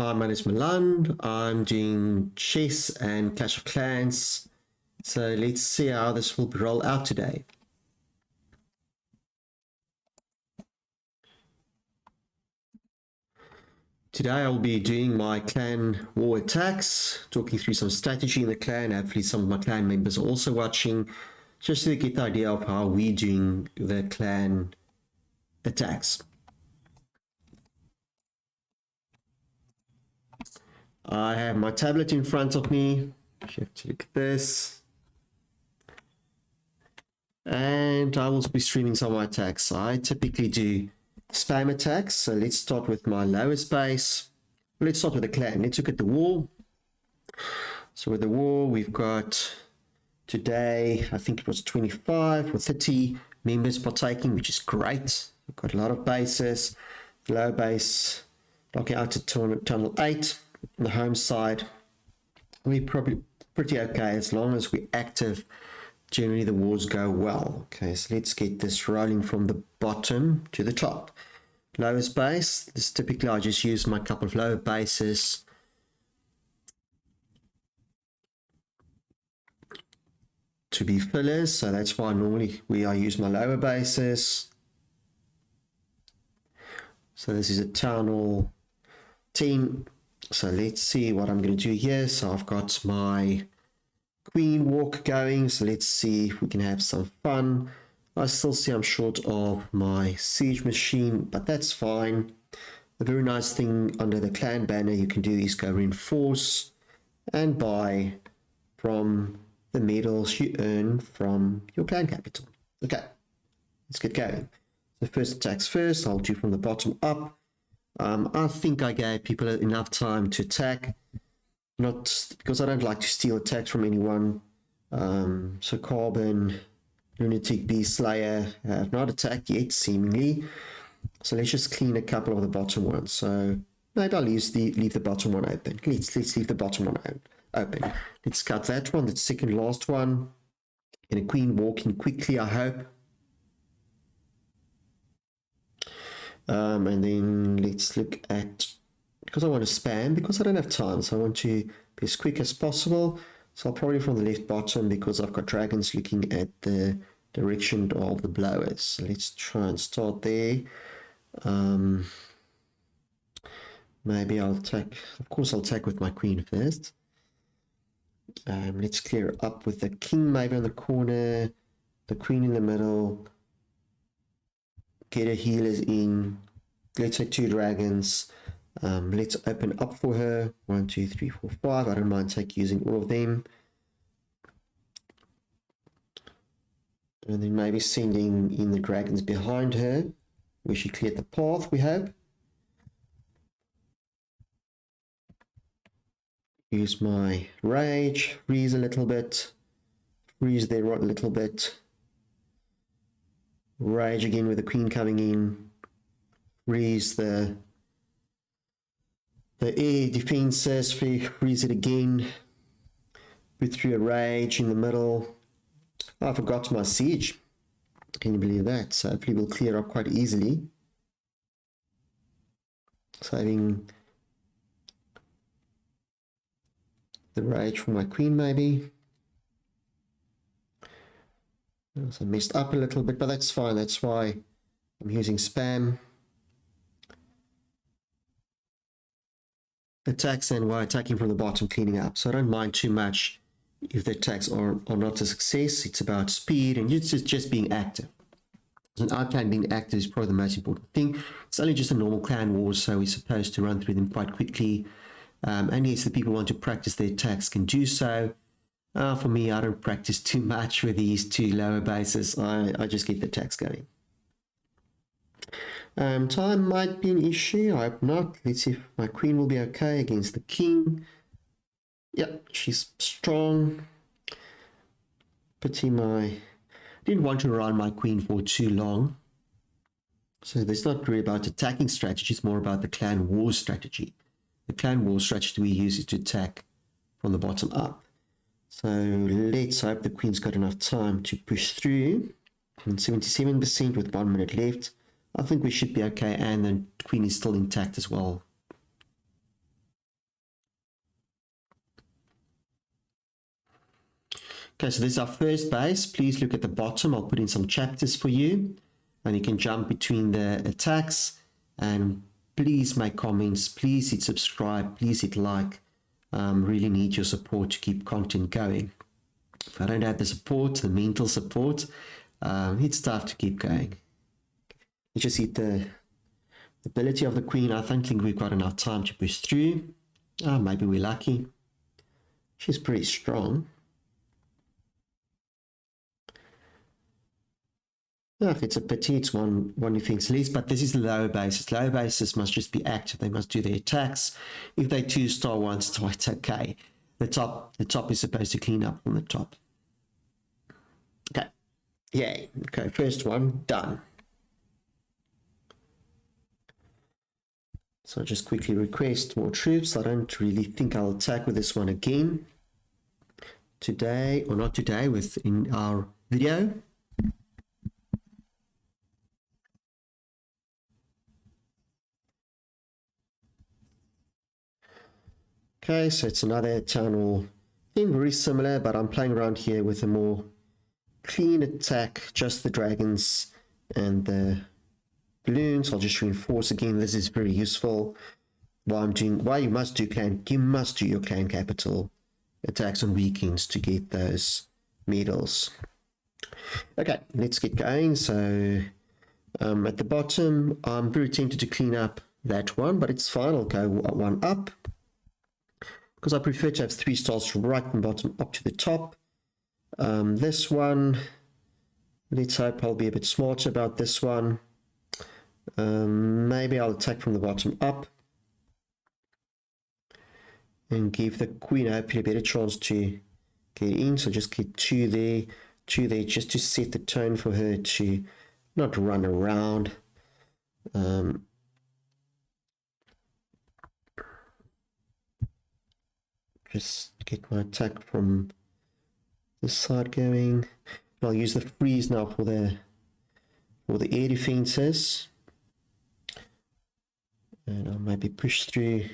Hi, my name is Milan. I'm doing chess and Clash of Clans. So let's see how this will roll out today. Today I'll be doing my clan war attacks, talking through some strategy in the clan. Hopefully some of my clan members are also watching, just to get the idea of how we're doing the clan attacks. I have my tablet in front of me. You have to look at this. And I will be streaming some of my attacks. I typically do spam attacks. So let's start with my lowest base. Let's start with the clan. Let's look at the war. So with the war, we've got today, I think it was 25 or 30 members partaking, which is great. We've got a lot of bases. Low base, locking out to tunnel 8. On the home side, we're probably pretty okay as long as we're active. Generally the wars go well. Okay, so let's get this rolling from the bottom to the top. Lowest base, this typically I just use my couple of lower bases to be fillers, so that's why normally I use my lower bases. So this is a town hall 10. So let's see what I'm going to do here. So I've got my queen walk going, so let's see if we can have some fun. I still see I'm short of my siege machine, but that's fine. The very nice thing under the clan banner you can do is go reinforce and buy from the medals you earn from your clan capital. Okay, let's get going. The first attacks first, I'll do from the bottom up. I think I gave people enough time to attack, not because I don't like to steal attacks from anyone. So Carbon, Lunatic Beast Slayer have not attacked yet, seemingly. So let's just clean a couple of the bottom ones. So maybe I'll leave the bottom one open. Let's leave the bottom one open. Let's cut that one, the second last one. And a queen walking quickly, I hope. And then let's look at, because I want to spam, because I don't have time, so I want to be as quick as possible. So I'll probably from the left bottom, because I've got dragons looking at the direction of the blowers. So let's try and start there. Maybe I'll attack, of course I'll attack with my queen first. Let's clear up with the king maybe on the corner, the queen in the middle, get her healers in. Let's say 2 dragons. Let's open up for her. 1, 2, 3, 4, 5. I don't mind using all of them. And then maybe sending in the dragons behind her, where she cleared the path, we hope. Use my rage, freeze a little bit, freeze there a little bit. Rage again with the queen coming in. Freeze the air defenses, freeze it again. Put through a rage in the middle. I forgot my siege. Can you believe that? So hopefully we'll clear up quite easily. Saving the rage for my queen maybe. So I messed up a little bit, but that's fine. That's why I'm using spam attacks and why attacking from the bottom, cleaning up. So I don't mind too much if the attacks are not a success. It's about speed and it's just being active. And our clan being active is probably the most important thing. It's only just a normal clan war, so we're supposed to run through them quite quickly. And yes, the people who want to practice their attacks can do so. For me, I don't practice too much with these 2 lower bases. I just get the attacks going. Time might be an issue. I hope not. Let's see if my queen will be okay against the king. Yep, she's strong. Pity didn't want to run my queen for too long. So it's not really about attacking strategy. It's more about the clan war strategy. The clan war strategy we use is to attack from the bottom up. So let's hope the queen's got enough time to push through. And 77% with 1 minute left. I think we should be okay, and the queen is still intact as well. Okay, so this is our first base. Please look at the bottom. I'll put in some chapters for you, and you can jump between the attacks. And please make comments. Please hit subscribe. Please hit like. Really need your support to keep content going. If I don't have the support, the mental support, it's tough to keep going. You just hit the ability of the queen. I don't think we've got enough time to push through. Maybe we're lucky. She's pretty strong. It's a pity. It's one defense least, but this is the lower bases. Lower bases must just be active. They must do their attacks. If they 2-star 1-star, it's okay. The top is supposed to clean up on the top. Okay. Yay. Okay, first one done. So I'll just quickly request more troops. I don't really think I'll attack with this one again today, or not today, within our video. Okay, so it's another town hall thing, very similar, but I'm playing around here with a more clean attack, just the dragons and the balloons. I'll just reinforce again. This is very useful. Why you must do your clan capital attacks on weekends to get those medals. Okay, let's get going. So at the bottom, I'm very tempted to clean up that one, but it's fine. I'll go one up, because I prefer to have 3 stars from right from bottom up to the top. This one, let's hope I'll be a bit smarter about this one. Maybe I'll attack from the bottom up and give the queen hopefully a better chance to get in. So just get 2 there, just to set the tone for her to not run around. Just get my attack from this side going. I'll use the freeze now for the air defenses, and I'll maybe push through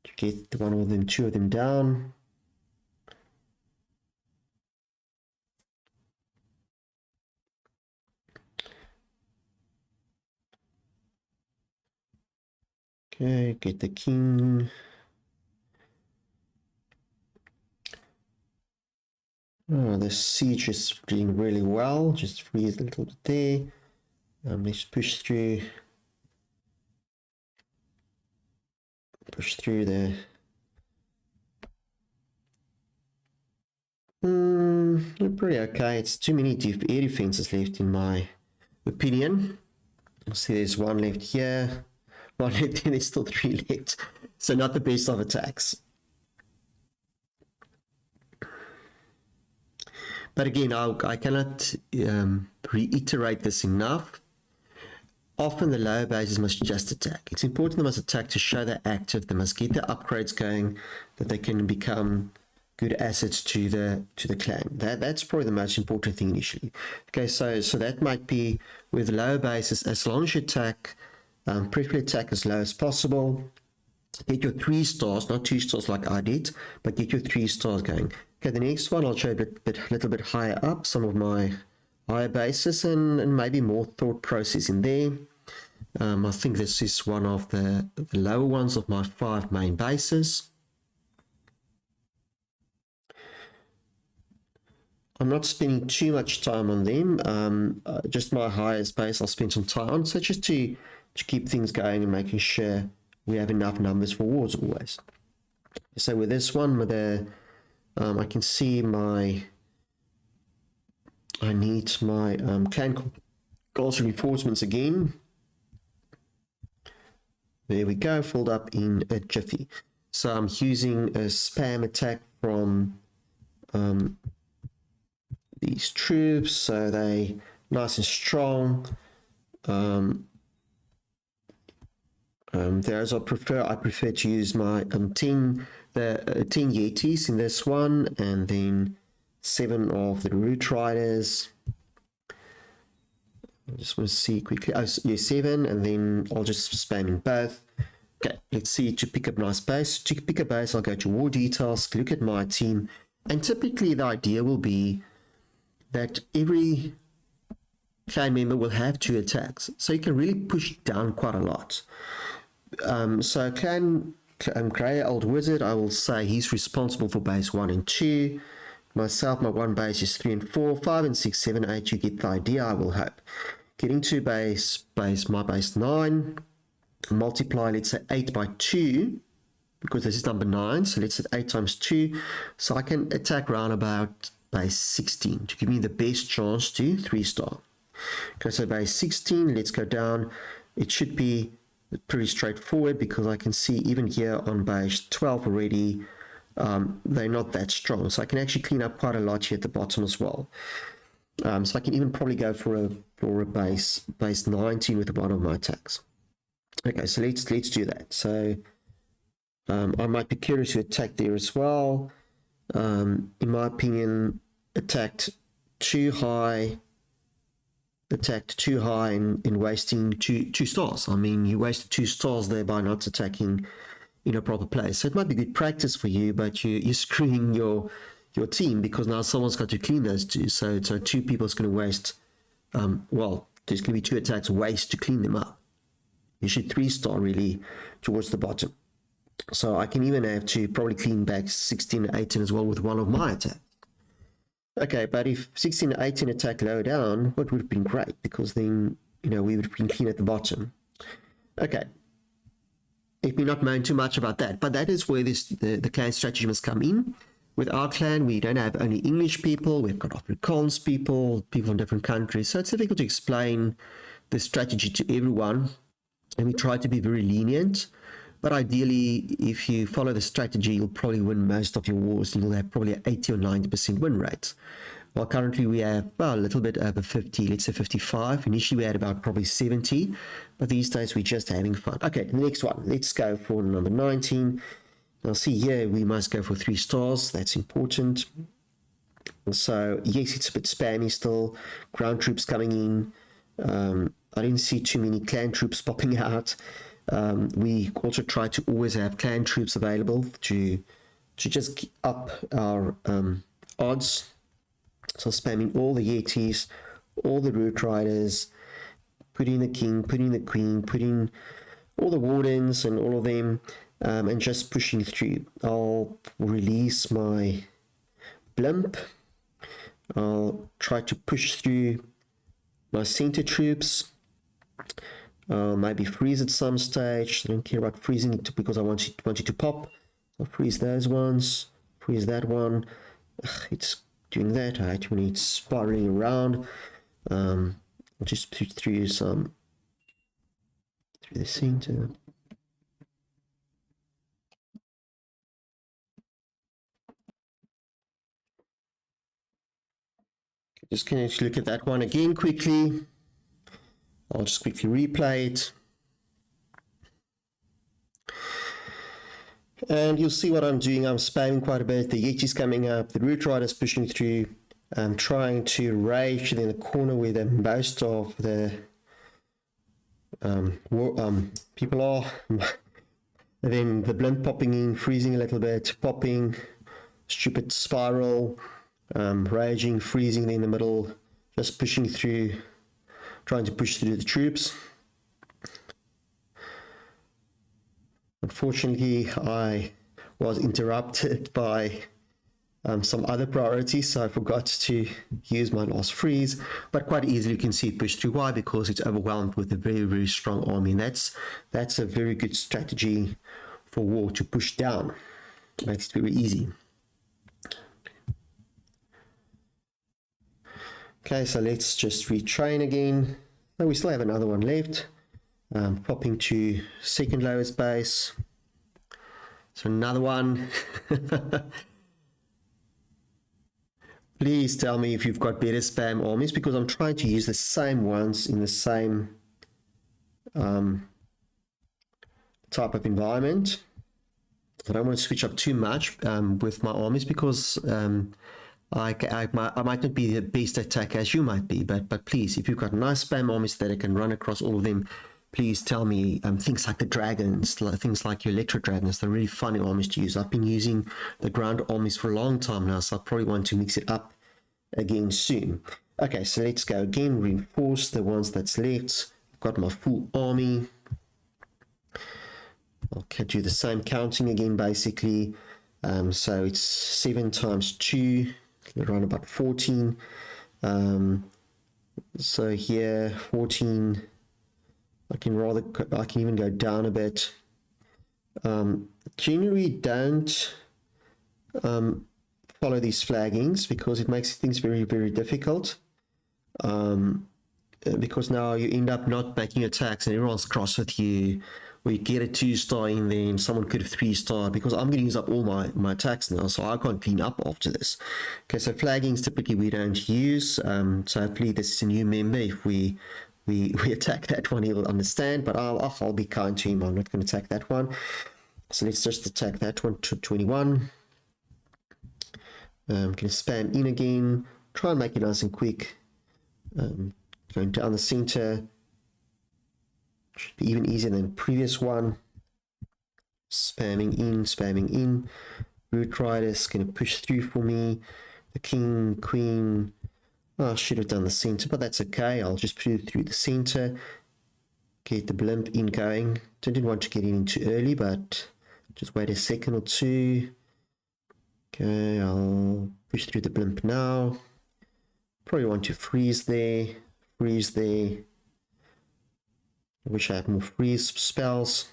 to get 2 of them down. Okay, get the king. The siege is doing really well. Just freeze a little bit there. Let's push through. Push through there. Pretty okay. It's too many air defenses left in my opinion. I see there's 1 left here. 1 left here. There's still 3 left. So not the best of attacks. But again, I cannot reiterate this enough. Often the lower bases must just attack. It's important they must attack to show they're active. They must get the upgrades going, that they can become good assets to the clan. That's probably the most important thing initially. Okay, so that might be with lower bases. As long as you attack, preferably attack as low as possible. Get your 3 stars, not 2 stars like I did, but get your 3 stars going. Okay, the next one I'll show you a little bit higher up, some of my higher bases, and maybe more thought process in there. I think this is one of the lower ones of my 5 main bases. I'm not spending too much time on them. Just my highest base I'll spend some time on, so just to keep things going and making sure we have enough numbers for wars always. So with this one, with the I can see I need my clan castle reinforcements again. There we go, filled up in a jiffy. So I'm using a spam attack from these troops, so they nice and strong. There's I prefer to use my 10 Yetis in this one, and then 7 of the Root Riders. I just want to see quickly. Oh, yeah, 7, and then I'll just spam in both. Okay, let's see, to pick up nice base. To pick a base, I'll go to War Details, look at my team, And typically the idea will be that every clan member will have 2 attacks, so you can really push down quite a lot. So clan Grey Old Wizard, I will say he's responsible for base 1 and 2. Myself, my 1 base is 3 and 4, 5 and 6, 7, 8. You get the idea, I will hope. Getting to my base 9, multiply, let's say 8 by 2, because this is number 9, so let's say 8 times 2, so I can attack round about base 16 to give me the best chance to 3-star. Okay, so base 16, let's go down. It should be pretty straightforward because I can see even here on base 12 already, they're not that strong. So I can actually clean up quite a lot here at the bottom as well. So I can even probably go for a base 19 with one of my attacks. Okay, so let's do that. So I might be curious to attack there as well. In my opinion, attacked too high in wasting two stars. I mean, you wasted 2 stars there by not attacking in a proper place. So it might be good practice for you, but you're screwing your team because now someone's got to clean those 2. So 2 people's going to waste. Well, there's going to be 2 attacks waste to clean them up. You should 3-star really towards the bottom. So I can even have to probably clean back 16 and 18 as well with one of my attacks. Okay, but if 16 and 18 attack low down, what would have been great, because then, we would have been clean at the bottom. Okay. Let me not moan too much about that, but that is where the clan strategy must come in. With our clan, we don't have only English people, we've got Afrikaans people from different countries, so it's difficult to explain the strategy to everyone, and we try to be very lenient. But ideally, if you follow the strategy, you'll probably win most of your wars, and you'll have probably an 80 or 90% win rate. Well, currently we have a little bit over 50, let's say 55. Initially we had about probably 70, but these days we're just having fun. Okay, the next one, let's go for number 19. Now see here, we must go for 3 stars, that's important. So yes, it's a bit spammy still, ground troops coming in. I didn't see too many clan troops popping out. We also try to always have clan troops available to just up our odds. So spamming all the Yetis, all the Root Riders, putting the King, putting the Queen, putting all the Wardens and all of them, and just pushing through. I'll release my Blimp. I'll try to push through my center troops. Maybe freeze at some stage. I don't care about freezing it because I want you to pop. So freeze those ones. Freeze that one. It's doing that. I hate when it's spiraling around. I'll just put through some through the center. Just going to look at that one again quickly. I'll just quickly replay it. And you'll see what I'm doing. I'm spamming quite a bit. The Yeti's coming up. The Root Rider's pushing through. I'm trying to rage in the corner where the most of the people are. And then the Blimp popping in, freezing a little bit, popping, stupid spiral, raging, freezing in the middle, just pushing through. Trying to push through the troops. Unfortunately, I was interrupted by some other priorities, so I forgot to use my last freeze, but quite easily you can see it push through. Why? Because it's overwhelmed with a very, very strong army, and that's a very good strategy for war, to push down. It makes it very easy. Okay, so let's just retrain again. So we still have another one left. Popping to second lowest base. So another one. Please tell me if you've got better spam armies, because I'm trying to use the same ones in the same type of environment. I don't want to switch up too much with my armies, because I might not be the best attacker as you might be, but please, if you've got nice spam armies that I can run across all of them, please tell me things like the dragons, things like your electro dragons. They're really funny armies to use. I've been using the ground armies for a long time now, so I probably want to mix it up again soon. Okay, so let's go again. Reinforce the ones that's left. I've got my full army. I'll do the same counting again, basically. So it's 7 times 2, around about 14. So here, 14. I can even go down a bit. Generally don't follow these flaggings because it makes things very, very difficult. Because now you end up not making attacks and everyone's cross with you, or you get a 2-star in there and someone could have 3-star, because I'm going to use up all my attacks now, so I can't clean up after this. Okay, so flaggings typically we don't use. So hopefully this is a new member. If we attack that one, he'll understand, but I'll be kind to him. I'm not going to attack that one. So let's just attack that one to 21. I'm going to spam in again, try and make it nice and quick. Going down the center should be even easier than the previous one. Spamming in. Root Rider's going to push through for me. The king, queen. Oh, I should have done the center, but that's okay. I'll just put it through the center. Get the blimp in going. Didn't want to get in too early, but just wait a second or two. Okay, I'll push through the blimp now. Probably want to freeze there. I wish I had more freeze spells.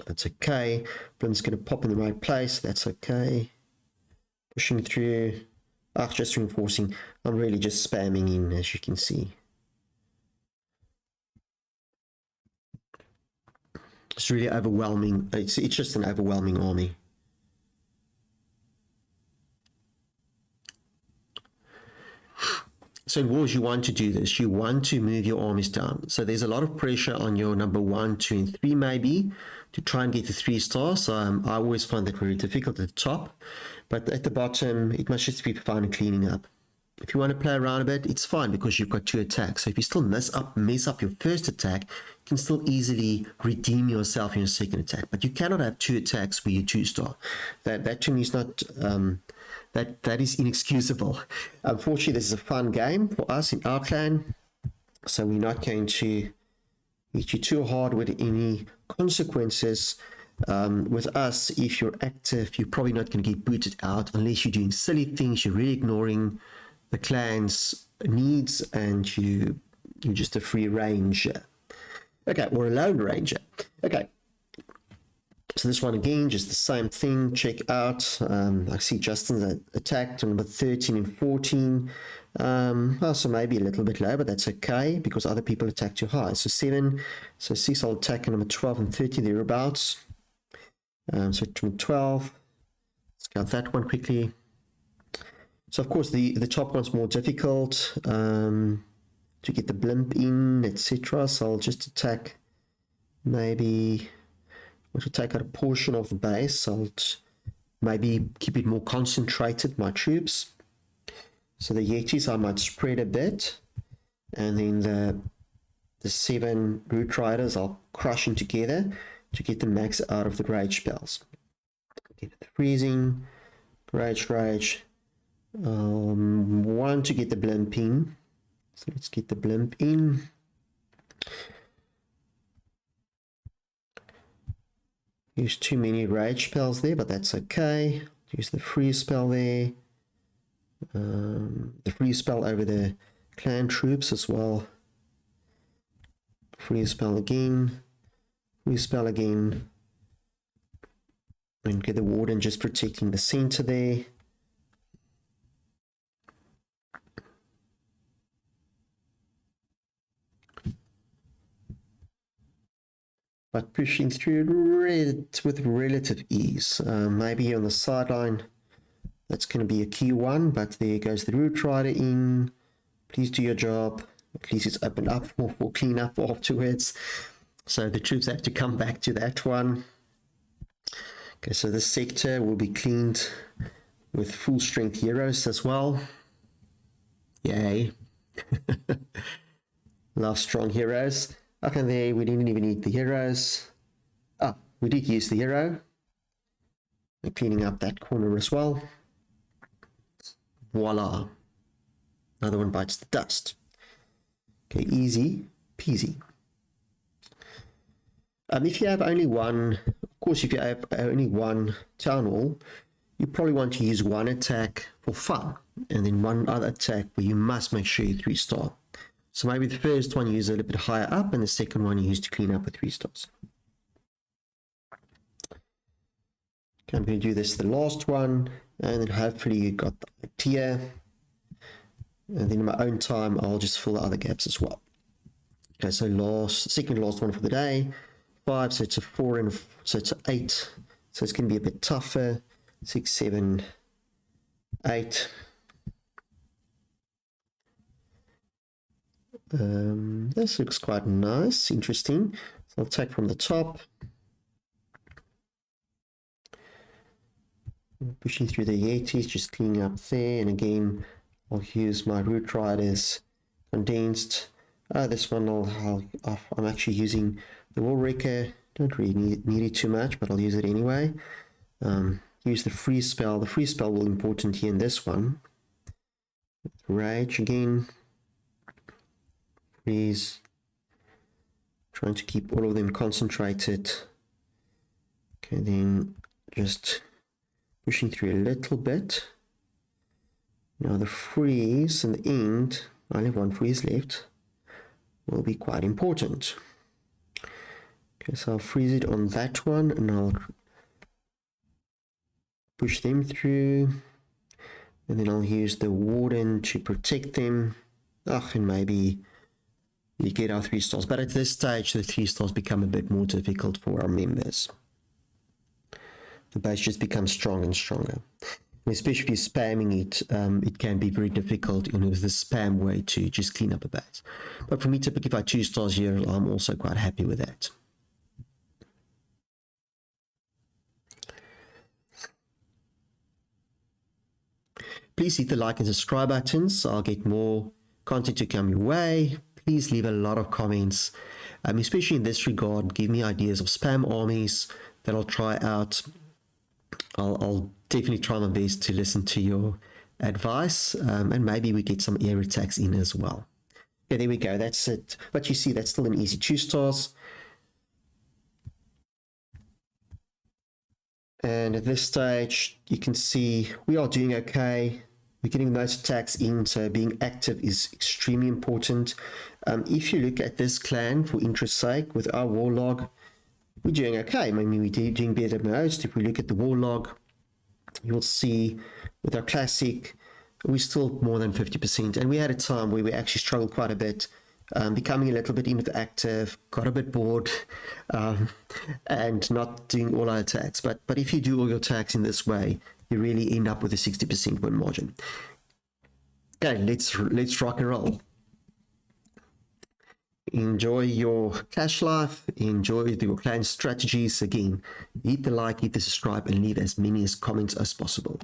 That's okay. Blimp's going to pop in the right place. That's okay. Pushing through. Just reinforcing. I'm really just spamming in, as you can see. It's really overwhelming. It's just an overwhelming army. So in wars, you want to do this. You want to move your armies down. So there's a lot of pressure on your number 1, 2, and 3 maybe to try and get the 3-stars. I always find that very difficult at the top. But at the bottom, it must just be fine and cleaning up. If you want to play around a bit, it's fine because you've got 2 attacks. So if you still mess up your first attack, you can still easily redeem yourself in your second attack. But you cannot have 2 attacks where you 2-star. That to me is not... That is inexcusable. Unfortunately, this is a fun game for us in our clan, so we're not going to hit you too hard with any consequences. With us, if you're active, you're probably not going to get booted out unless you're doing silly things. You're really ignoring the clan's needs, and you're just a free ranger. Okay, or a lone ranger. Okay. So this one again, just the same thing. Check out. I see Justin's attacked on number 13 and 14. So maybe a little bit low, but that's okay because other people attack too high. So 7. So Cecil attack on number 12 and 13 thereabouts. So 12. Let's count that one quickly. So of course the top one's more difficult to get the blimp in, etc. So I'll just attack maybe. To take out a portion of the base, I'll maybe keep it more concentrated, my troops. So the Yetis I might spread a bit, and then the 7 Root Riders I'll crush them together to get the max out of the rage spells. Get the freezing, rage. Want to get the blimp in, so let's get the blimp in. Use too many rage spells there, but that's okay. Use the freeze spell there. The freeze spell over the clan troops as well. Freeze spell again. Freeze spell again. And get the warden just protecting the center there. But pushing through with relative ease. Maybe on the sideline, that's going to be a key one, but there goes the Root Rider in. Please do your job. At least it's opened up for cleanup afterwards. So the troops have to come back to that one. Okay, so this sector will be cleaned with full strength heroes as well. Yay. Love strong heroes. Okay, there we didn't even need the heroes. We did use the hero. And cleaning up that corner as well. Voila. Another one bites the dust. Okay, easy peasy. If you have only one, of course, if you have only one town hall, you probably want to use one attack for fun, and then one other attack where you must make sure you're 3-star. So maybe the first one you use a little bit higher up, and the second one you use to clean up with 3 stars. Okay, I'm going to do this the last one, and then hopefully you got the idea. And then in my own time, I'll just fill the other gaps as well. Okay, so second last one for the day. 5, so it's a 4 and so it's an 8. So it's going to be a bit tougher. 6, 7, 8. This looks quite nice, interesting. So I'll take from the top. Pushing through the Yetis, just cleaning up there. And again, I'll use my Root Riders condensed. This one I'm actually using the Wall Wrecker. Don't really need it too much, but I'll use it anyway. Use the freeze spell. The freeze spell will be important here in this one. Rage again. Freeze. Trying to keep all of them concentrated. Okay, then just pushing through a little bit. Now the freeze and the end, I only have one freeze left, will be quite important. Okay, so I'll freeze it on that one and I'll push them through, and then I'll use the Warden to protect them. And maybe we get our 3 stars, but at this stage the 3 stars become a bit more difficult for our members. The base just becomes stronger and stronger. And especially if you're spamming it, it can be very difficult with the spam way to just clean up a base. But for me, typically if I 2 stars here, I'm also quite happy with that. Please hit the like and subscribe buttons, so I'll get more content to come your way. Please leave a lot of comments, especially in this regard. Give me ideas of spam armies that I'll try out. I'll definitely try my best to listen to your advice, and maybe we get some air attacks in as well. Yeah, there we go. That's it. But you see, that's still an easy 2 stars. And at this stage, you can see we are doing okay. We're getting those attacks in, so being active is extremely important. If you look at this clan, for interest's sake, with our war log, we're doing okay. I mean, we're doing better than most. If we look at the war log, you'll see with our classic, we're still more than 50%. And we had a time where we actually struggled quite a bit, becoming a little bit inactive, got a bit bored, and not doing all our attacks. But if you do all your attacks in this way, you really end up with a 60% win margin. Okay, let's rock and roll. Enjoy your Clash life, enjoy your clan strategies. Again, hit the like, hit the subscribe, and leave as many comments as possible.